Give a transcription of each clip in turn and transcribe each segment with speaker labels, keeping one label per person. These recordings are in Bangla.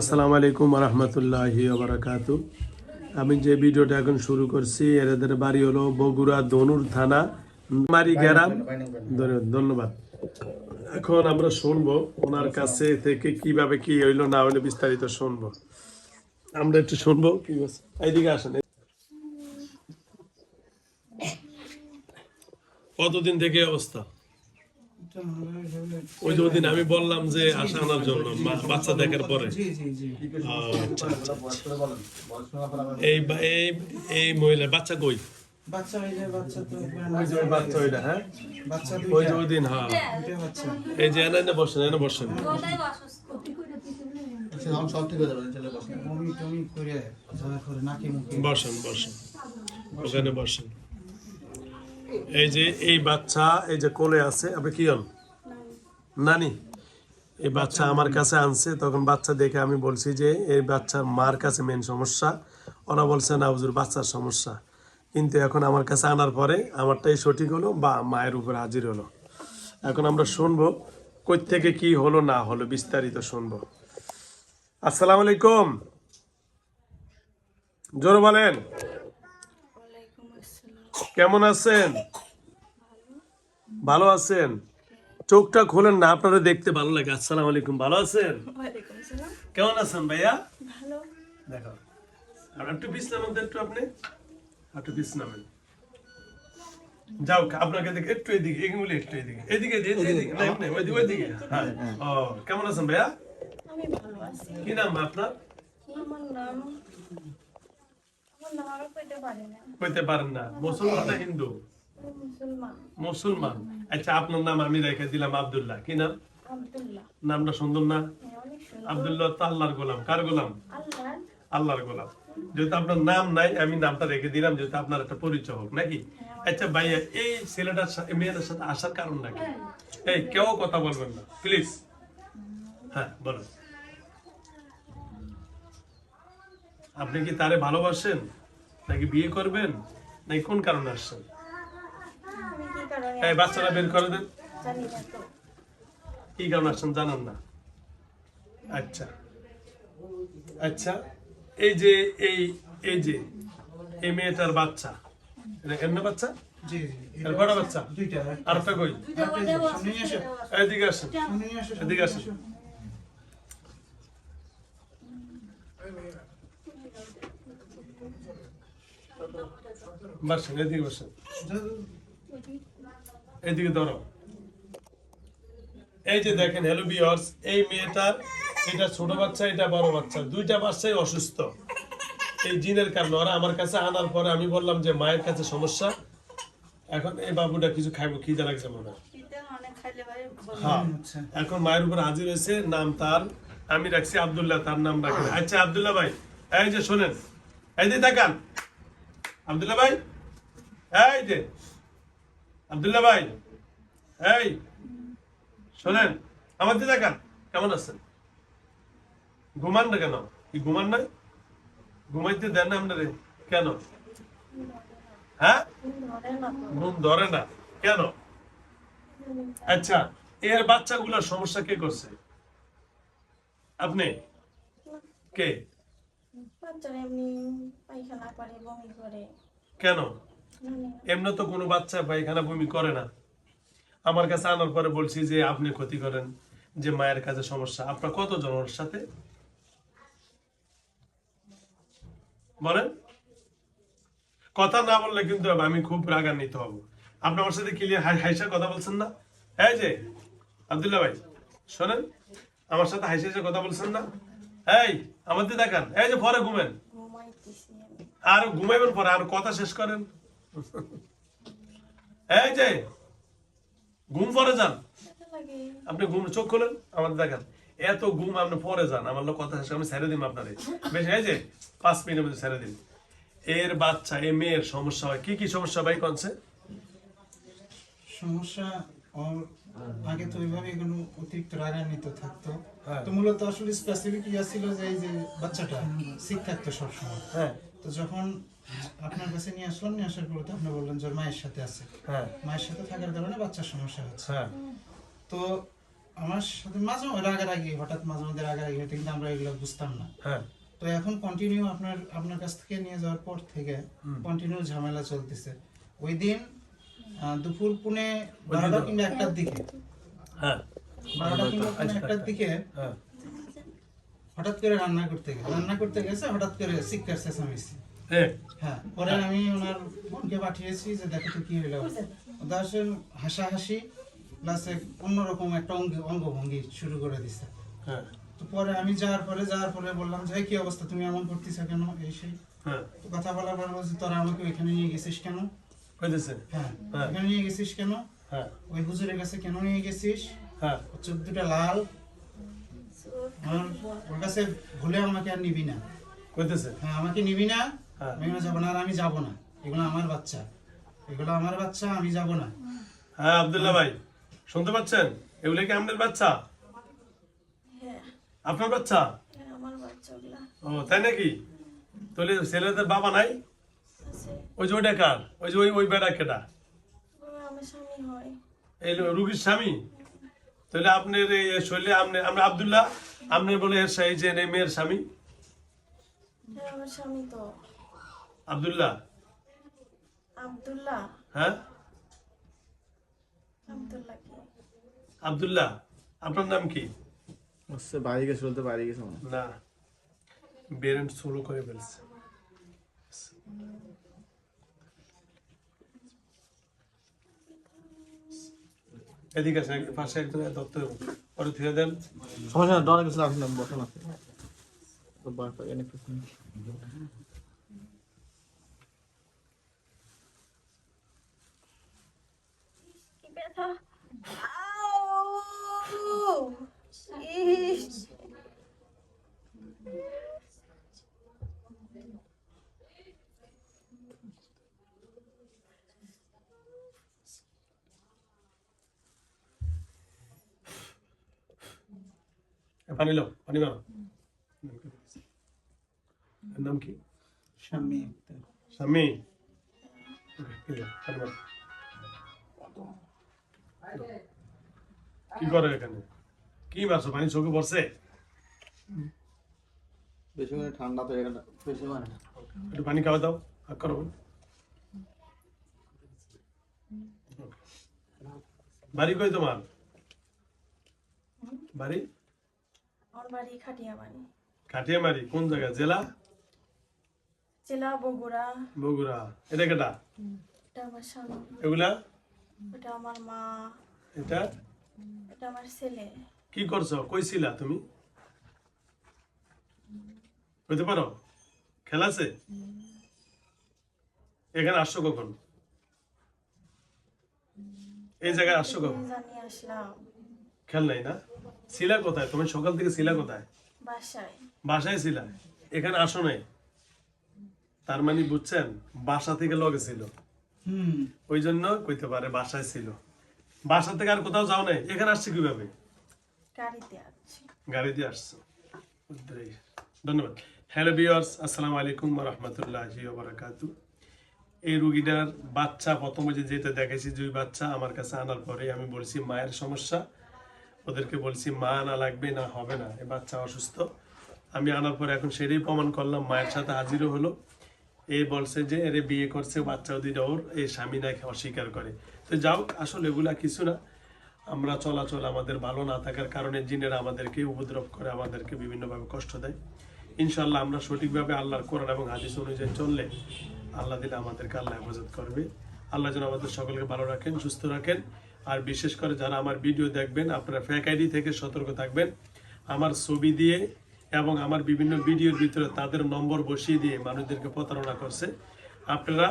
Speaker 1: আসসালামু আলাইকুম রহমতুল্লাহি বারাকাতু। আমি যে ভিডিওটা এখন শুরু করছি এদের বাড়ি হলো বগুড়া দনুর থানা মারি গ্রাম। ধন্যবাদ। এখন আমরা শুনবো ওনার কাছে থেকে কিভাবে কি হইলো না হইলো বিস্তারিত শুনবো। আমরা একটু শুনবো কি বলছে। এইদিকে আসেন। কতদিন থেকে অবস্থা? ওই যে ওদিন আমি বললাম যে আশা আনার জন্য বাচ্চা দেখার পরে আচ্ছা, আচ্ছা, আচ্ছা। এই এই এই মহিলা বাচ্চা কই?
Speaker 2: বাচ্চা ওই যে বাচ্চা তো
Speaker 1: ওই যে ওই বাচ্চা ওইটা, হ্যাঁ
Speaker 2: বাচ্চা
Speaker 1: ওই যে ওই দিন, হ্যাঁ
Speaker 2: দুইটা বাচ্চা।
Speaker 1: এই যে এনে বসেন, এনে বসেন।
Speaker 2: সব ঠিক হয়ে যাবে চলে বসেন। বমি টমি করে ঝাড়া করে নাকি মুখে
Speaker 1: বসেন বসেন, ওখানে বসেন। এই যে এই বাচ্চা এই যে কোলে আছে, আপনি কি হন? নানি। এই বাচ্চা আমার কাছে আনছে, তখন বাচ্চা দেখে আমি বলছি যে এই বাচ্চার মার কাছে মেন সমস্যা। ওরা বলছে না হুজুর বাচ্চার সমস্যা, কিন্তু এখন আমার কাছে আনার পরে আমারটাই সঠিক হলো বা মায়ের উপরে হাজির হলো। এখন আমরা শুনবো কই থেকে কি হলো না হলো বিস্তারিত শুনবো। আসসালামু আলাইকুম, জোরে বলেন। কেমন আছেন? ভালো আছেন? চোখটা খোলেন না, আপনারা দেখতে ভালো লাগে। আসসালামু আলাইকুম, ভালো আছেন? কেমন আছেন ভাইয়া? দেখো আর একটু বিশ্রামেন তো, একটু আপনি একটু বিশ্রামেন। যাও আপনাকে দেখে একটু এদিকে, এগুলো একটু এদিকে এদিকে এদিকে না এমনি ওইদিকে ওইদিকে। হ্যাঁ ও কেমন আছেন ভাইয়া?
Speaker 3: আমি ভালো আছি।
Speaker 1: কি নাম আপনার?
Speaker 3: আমার নাম আমি কইতে পারি না।
Speaker 1: কইতে পারেন না? মুসলমান না হিন্দু?
Speaker 3: আমি মুসলমান।
Speaker 1: মুসলমান। আচ্ছা আপনার নাম আমি রেখে দিলাম আব্দুল্লাহ। কি নাম?
Speaker 3: আব্দুল্লাহ।
Speaker 1: নামটা সুন্দর না?
Speaker 3: হ্যাঁ, অনেক সুন্দর।
Speaker 1: আব্দুল্লাহ তো আল্লাহর গোলাম। কার গোলাম?
Speaker 3: আল্লাহ।
Speaker 1: আল্লাহর গোলাম। যেহেতু আপনার নাম নাই আমি নামটা রেখে দিলাম, যেহেতু আপনার একটা পরিচয় হোক নাকি। আচ্ছা ভাইয়া এই ছেলেটার সাথে মেয়েটার সাথে আসার কারণ নাকি? এই কেউ কথা বলবেন না প্লিজ। হ্যাঁ বলুন। আপনি কি তারে ভালোবাসেন নাকি বিয়ে করবেন নাকি কোন কারণে আসছেন?
Speaker 3: আমি কি কারণে
Speaker 1: এই বাচ্চারা বের করে দেন।
Speaker 3: জানি না তো।
Speaker 1: কি কারণে আসছেন জানেন না? আচ্ছা আচ্ছা, এই যে এই এই যে এই মেয়েটার বাচ্চা, এটা এমনি বাচ্চা?
Speaker 2: জি জি
Speaker 1: এর কটা বাচ্চা?
Speaker 2: দুইটা।
Speaker 1: আর একটা কই?
Speaker 2: সামনে নিয়ে আসো,
Speaker 1: এদিকে আসেন,
Speaker 2: সামনে নিয়ে আসো,
Speaker 1: এদিকে আসেন। বসেন, এদিকে বসেন, এদিকে ধরো। এই যে দেখেন হ্যালো ভিউয়ার্স, এই মেয়েটার এটা ছোট বাচ্চা, এটা বড় বাচ্চা, দুইটা বাচ্চাই অসুস্থ এই জিনের কারণে। ওরা আমার কাছে আনার পরে আমি বললাম যে মায়ের কাছে সমস্যা, এখন এই বাবুটা কিছু খাইবো, খিদে লাগছে মনে হয়।
Speaker 3: শীতে অনেক খাইলে ভাই
Speaker 1: হ্যাঁ এখন মায়ের উপর হাজির হয়েছে। নাম তার আমি রাখছি আব্দুল্লাহ, তার নাম রাখেন। আচ্ছা আব্দুল্লাহ ভাই, এই যে শোনেন, এই যে দেখান আব্দুল্লাহ ভাই, এই যে আব্দুল্লাহ ভাই, এই শোনেন আমার দিকে দেখান। কেমন আছেন? ঘুমান না কেন? কি ঘুমান নাই? ঘুমাইতে দেন না আপনারে কেন? হ্যাঁ
Speaker 3: ধরে না তো।
Speaker 1: ঘুম ধরে না কেন? আচ্ছা এর বাচ্চাগুলোর সমস্যা কে করছে? আপনি? কে?
Speaker 3: বাচ্চারা এমনি পায়খানা করে, বমি করে।
Speaker 1: কেন?
Speaker 3: জানি না।
Speaker 1: এমনি তো কোনো বাচ্চা পায়খানা বমি করে না। আমার কাছে আনার পরে বলছি যে আপনি ক্ষতি করেন, যে মায়ের কাছে সমস্যা। আপনার কতজন ওর সাথে বলেন? কথা না বললে কিন্তু আমি খুব রাগান্বিত হব। আপনি আমার সাথে ক্লিয়ার হাইসা কথা বলছেন না? এই যে আব্দুল্লাহ ভাই শোনেন, আমার সাথে হাইসা হাইসা কথা বলছেন না? এই আমার দিকে দেখান। এই যে পরে ঘুমেন,
Speaker 3: ঘুমাইতেছি আমি।
Speaker 1: আর ঘুমাইবেন পরে, আর কথা শেষ করেন। এই যে ঘুম পরে যান
Speaker 3: ব্যথা লাগে।
Speaker 1: আপনি, ঘুম চোখ খোলেন আমাদের দেখান। এত ঘুম আপনি পরে যান, আমার লোক কথা শেষ, আমি ছেড়ে দিন আপনারে বেশি। এই যে 5 মিনিটের মধ্যে ছেড়ে দিন। এর বাচ্চা এই মেয়ের সমস্যা হয় কি কি সমস্যা ভাই কনছে?
Speaker 2: সমস্যা ওর আগে তো ওইভাবে কোনো অতিরিক্ত রাগান্বিত থাকতো।
Speaker 1: হ্যাঁ।
Speaker 2: তো মূলত আসলে স্পেসিফিক ইয়া ছিল যে এই যে বাচ্চাটা সিক থাকতো সবসময়।
Speaker 1: হ্যাঁ
Speaker 2: তো যখন আপনার কাছে নিয়ে আসলাম, নিয়ে আসার পরে তো আপনি বললেন যে ওর মায়ের সাথে আছে,
Speaker 1: হ্যাঁ
Speaker 2: মায়ের সাথে থাকার কারণে বাচ্চার সমস্যা হচ্ছে।
Speaker 1: হ্যাঁ
Speaker 2: তো আমার সাথে মাঝে মাঝে রাগারাগি, হঠাৎ মাঝে মধ্যে রাগারাগি হতো, কিন্তু আমরা এগুলো বুঝতাম না।
Speaker 1: হ্যাঁ
Speaker 2: তো এখন কন্টিনিউ আপনার কাছ থেকে নিয়ে যাওয়ার পর থেকে কন্টিনিউ ঝামেলা চলতেছে। ওই দিন দুপুর 12টা কিংবা 1টার দিকে,
Speaker 1: হ্যাঁ
Speaker 2: 12টা কিংবা 1টার দিকে
Speaker 1: হ্যাঁ
Speaker 2: হঠাৎ করে রান্না করতে গেছে, হঠাৎ করে চিৎকার চেঁচামেচি।
Speaker 1: হ্যাঁ
Speaker 2: হ্যাঁ, পরে আমি ওনার বোনকে পাঠিয়েছি যে দেখো তো কি হলো। দাসের হাসাহাসি প্লাস অন্যরকম একটা অঙ্গভঙ্গি শুরু করে দিছে।
Speaker 1: হ্যাঁ
Speaker 2: তো পরে আমি যাওয়ার পরে বললাম যে কি অবস্থা, তুমি এমন করতেছ কেন, এই সেই।
Speaker 1: হ্যাঁ
Speaker 2: তো কথা বলার পর বলছে তোরা আমাকে ওইখানে নিয়ে গেছিস কেন?
Speaker 1: কইতেছে
Speaker 2: হ্যাঁ,
Speaker 1: হ্যাঁ।
Speaker 2: ওইখানে নিয়ে গেছিস কেন?
Speaker 1: হ্যাঁ
Speaker 2: ওই হুজুরের কাছে কেন নিয়ে গেছিস?
Speaker 1: হ্যাঁ
Speaker 2: চোখ দুটা লাল, ওর কাছে ভুলে আমাকে আর নিবি না।
Speaker 1: কইতেছে
Speaker 2: হ্যাঁ, আমাকে নিবি না,
Speaker 1: হ্যাঁ।
Speaker 2: আমি যাবো না, আর আমি যাবো না, এগুলো আমার বাচ্চা, আমি যাবো না।
Speaker 1: হ্যাঁ আব্দুল্লাহ ভাই শুনতে পাচ্ছেন? এগুলো কি আপনার বাচ্চা?
Speaker 3: হ্যাঁ
Speaker 1: আপনার বাচ্চা?
Speaker 3: হ্যাঁ আমার বাচ্চাগুলা
Speaker 1: ও তাই নাকি? তাহলে ছেলেদের বাবা নাই?
Speaker 3: আছে।
Speaker 1: ওই যে ওইটা কার? ওই যে ওই বেড়া কেটা?
Speaker 3: ও আমার স্বামী হয়।
Speaker 1: এই রুগীর স্বামী? তাহলে আপনার এই শৈলে আমরা আব্দুল্লাহ আপনার বলে এই যে এই মেয়ের স্বামী
Speaker 3: হ্যাঁ আমার স্বামী তো।
Speaker 1: আব্দুল্লাহ?
Speaker 3: আব্দুল্লাহ?
Speaker 1: হ্যাঁ
Speaker 3: আব্দুল্লাহ কি?
Speaker 1: আব্দুল্লাহ আপনার নাম কি?
Speaker 4: আচ্ছা বাড়ি গেছে বলতে বাড়ি গেছে মনে হয়।
Speaker 1: না বেরেন্ট সোলো করে ফেলছে। এদিকে আসেন, পাশে একজন দত্ত পরে থেকে দেন।
Speaker 4: সমস্যা না, ডরে গেছে আসলে বসে না তো বারবার এনে কিছু
Speaker 3: কি ব্যথা! আউ! ইস!
Speaker 1: পানি লো, পানি মারো। এর নাম কি?
Speaker 2: স্বামী
Speaker 1: স্বামী? পানি মারো। কি করে এখানে? কি মারছো? পানি চোখে পড়ছে?
Speaker 4: বেশি মানে ঠান্ডা তো এখানে বেশি মানে
Speaker 1: একটু পানি খাওয়া দাও, হাক করো। বাড়ি কই তোমার? বাড়ি
Speaker 3: আমার বাড়ি খাটিয়ামারি।
Speaker 1: কাটিয়ামারি। কোন জায়গা? জেলা?
Speaker 3: জেলা বগুড়া।
Speaker 1: বগুড়া। এটা কেটা?
Speaker 3: এটা আমার স্বামী,
Speaker 1: এগুলা?
Speaker 3: এটা আমার মা,
Speaker 1: এটা
Speaker 3: এটা আমার ছেলে।
Speaker 1: কি করছো? কইছিলা তুমি? কইতে পারো? খেলাছে? এখানে আসছো কখন? এই জায়গায় আসছো কখন?
Speaker 3: জানিয়ে আসলাম
Speaker 1: খেল নাই না? ছিলা কোথায়? তুমি সকাল থেকে ছিলা কোথায়?
Speaker 3: বাসায়।
Speaker 1: বাসায় ছিলা, এখানে আসো নাই। তার মানে বুঝছেন, বাসা থেকে লগে ছিল, ওই জন্য কইতে পারে বাসায় ছিল। বাসা থেকে আর কোথাও যাও নাই, এখানে আসছে কিভাবে?
Speaker 3: গাড়িতে আছি।
Speaker 1: গাড়িতে আসছো। ধন্যবাদ। হ্যালো ভিউয়ার্স, আসসালামু আলাইকুম ওয়া রাহমাতুল্লাহি ওয়া বারাকাতুহু। এই রুগীটার বাচ্চা প্রথমে যেটা দেখেছি, যে বাচ্চা আমার কাছে আনার পরে আমি বলছি মায়ের সমস্যা, ওদেরকে বলছি মা আনা লাগবে না, হবে না, এই বাচ্চা অসুস্থ। আমি আনার পরে এখন সেটাই প্রমাণ করলাম, মায়ের সাথে হাজিরও হলো। এ বলছে যে এর বিয়ে করছে, বাচ্চাও দুইটা ওর, এই স্বামী নাকি অস্বীকার করে। তো যাও, আসলে এগুলা কিছু না। আমরা চলাচল আমাদের ভালো না থাকার কারণে জিনেরা আমাদেরকে উপদ্রব করে, আমাদেরকে বিভিন্নভাবে কষ্ট দেয়। ইনশাল্লাহ আমরা সঠিকভাবে আল্লাহর কোরআন এবং হাদিস অনুযায়ী চললে আল্লাহ দিলে আমাদেরকে আল্লাহ হেফাজত করবে। আল্লাহ যেন আমাদের সকলকে ভালো রাখেন, সুস্থ রাখেন। আর বিশেষ করে যারা আমার ভিডিও দেখবেন, আপনারা ফেক আইডি থেকে সতর্ক থাকবেন। আমার ছবি দিয়ে এবং আমার বিভিন্ন ভিডিওর ভিতরে তাদের নম্বর বসিয়ে দিয়ে মানুষদেরকে প্রতারণা করছে। আপনারা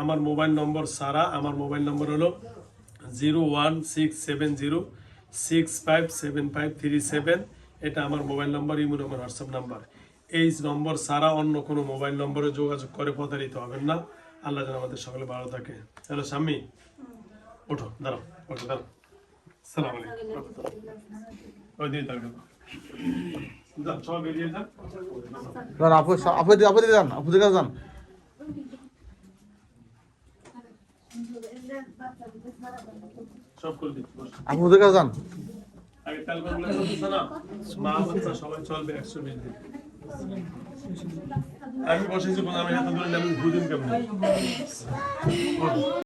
Speaker 1: আমার মোবাইল নম্বর ছাড়া, আমার মোবাইল নম্বর হলো 01670657537। এটা আমার মোবাইল নম্বর, ইমো নম্বর, হোয়াটসঅ্যাপ নাম্বার। এই নম্বর ছাড়া অন্য কোনো মোবাইল নম্বরে যোগাযোগ করে প্রতারিত হবেন না। আল্লাহ যেন আমাদের সকলে ভালো থাকে। হ্যালো স্বামী, ওঠো, দাঁড়াও, ওঠো, দাঁড়াও। সালাম আলাইকুম। ওই দিয়ে থাকবেন, যান, সবাই বেরিয়ে যান।
Speaker 4: আপু যান, আপু দিকে যান।
Speaker 1: সব করে দিচ্ছি, বসো।
Speaker 4: আপু দিকে যান।
Speaker 1: আগে ক্যালকুলেট করতেছ না মা বাচ্চা সবাই চলবে 120 দিন আমি বসেছি বলে আমি এত দূরে আমি বুঝিন কেমন